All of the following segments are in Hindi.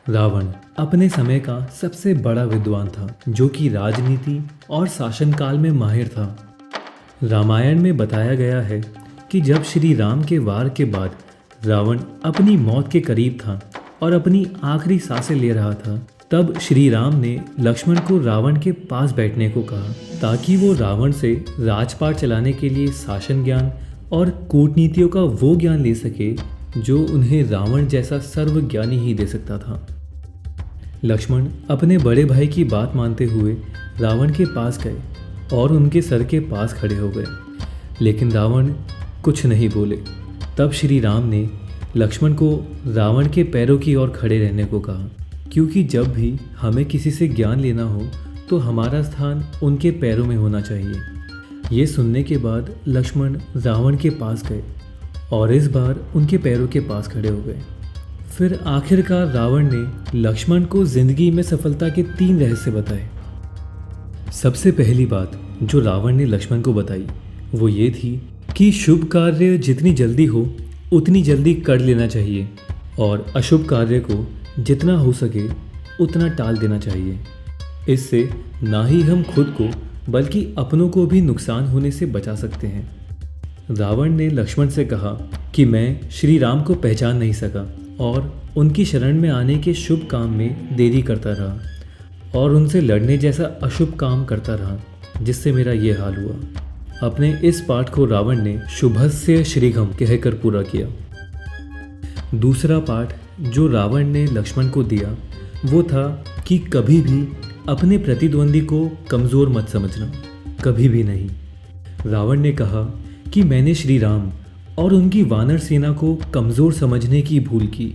रावण अपने समय का सबसे बड़ा विद्वान था, जो कि राजनीति और शासनकाल में माहिर था। रामायण में बताया गया है कि जब श्री राम के वार के बाद रावण अपनी मौत के करीब था और अपनी आखिरी सांसें ले रहा था, तब श्री राम ने लक्ष्मण को रावण के पास बैठने को कहा, ताकि वो रावण से राजपाट चलाने के लिए शासन ज्ञान और कूटनीतियों का वो ज्ञान ले सके जो उन्हें रावण जैसा सर्वज्ञानी ही दे सकता था। लक्ष्मण अपने बड़े भाई की बात मानते हुए रावण के पास गए और उनके सर के पास खड़े हो गए, लेकिन रावण कुछ नहीं बोले। तब श्री राम ने लक्ष्मण को रावण के पैरों की ओर खड़े रहने को कहा, क्योंकि जब भी हमें किसी से ज्ञान लेना हो तो हमारा स्थान उनके पैरों में होना चाहिए। ये सुनने के बाद लक्ष्मण रावण के पास गए और इस बार उनके पैरों के पास खड़े हो गए। फिर आखिरकार रावण ने लक्ष्मण को जिंदगी में सफलता के 3 रहस्य बताए। सबसे पहली बात जो रावण ने लक्ष्मण को बताई वो ये थी कि शुभ कार्य जितनी जल्दी हो उतनी जल्दी कर लेना चाहिए और अशुभ कार्य को जितना हो सके उतना टाल देना चाहिए। इससे ना ही हम खुद को बल्कि अपनों को भी नुकसान होने से बचा सकते हैं। रावण ने लक्ष्मण से कहा कि मैं श्री राम को पहचान नहीं सका और उनकी शरण में आने के शुभ काम में देरी करता रहा और उनसे लड़ने जैसा अशुभ काम करता रहा, जिससे मेरा ये हाल हुआ। अपने इस पाठ को रावण ने शुभस्य श्रीघम कहकर पूरा किया। दूसरा पाठ जो रावण ने लक्ष्मण को दिया वो था कि कभी भी अपने प्रतिद्वंदी को कमज़ोर मत समझना, कभी भी नहीं। रावण ने कहा कि मैंने श्री राम और उनकी वानर सेना को कमज़ोर समझने की भूल की।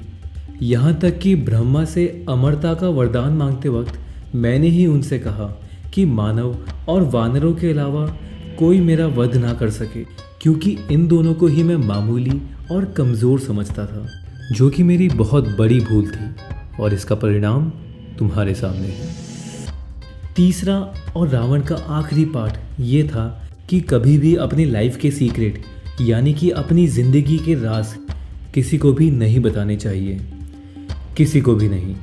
यहाँ तक कि ब्रह्मा से अमरता का वरदान मांगते वक्त मैंने ही उनसे कहा कि मानव और वानरों के अलावा कोई मेरा वध ना कर सके, क्योंकि इन दोनों को ही मैं मामूली और कमज़ोर समझता था, जो कि मेरी बहुत बड़ी भूल थी और इसका परिणाम तुम्हारे सामने है। तीसरा और रावण का आखिरी पाठ ये था कि कभी भी अपनी लाइफ के सीक्रेट यानी कि अपनी ज़िंदगी के राज किसी को भी नहीं बताने चाहिए, किसी को भी नहीं।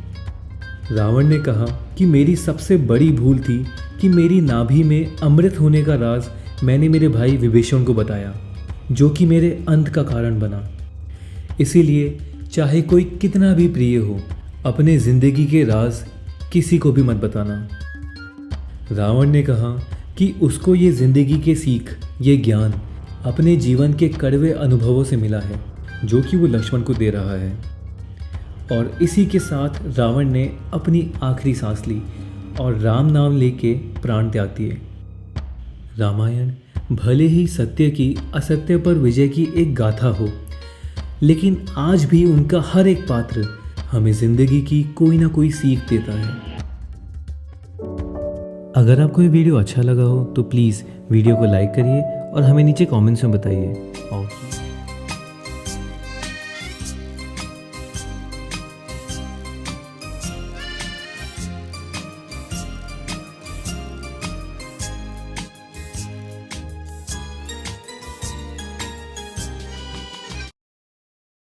रावण ने कहा कि मेरी सबसे बड़ी भूल थी कि मेरी नाभि में अमृत होने का राज मैंने मेरे भाई विभीषण को बताया, जो कि मेरे अंत का कारण बना। इसीलिए चाहे कोई कितना भी प्रिय हो, अपने ज़िंदगी के राज किसी को भी मत बताना। रावण ने कहा कि उसको ये ज़िंदगी के सीख, ये ज्ञान अपने जीवन के कड़वे अनुभवों से मिला है, जो कि वो लक्ष्मण को दे रहा है। और इसी के साथ रावण ने अपनी आखिरी सांस ली और राम नाम लेके प्राण त्याग दिए। रामायण भले ही सत्य की असत्य पर विजय की एक गाथा हो, लेकिन आज भी उनका हर एक पात्र हमें जिंदगी की कोई ना कोई सीख देता है। अगर आपको ये वीडियो अच्छा लगा हो तो प्लीज़ वीडियो को लाइक करिए और हमें नीचे कमेंट्स में बताइए। और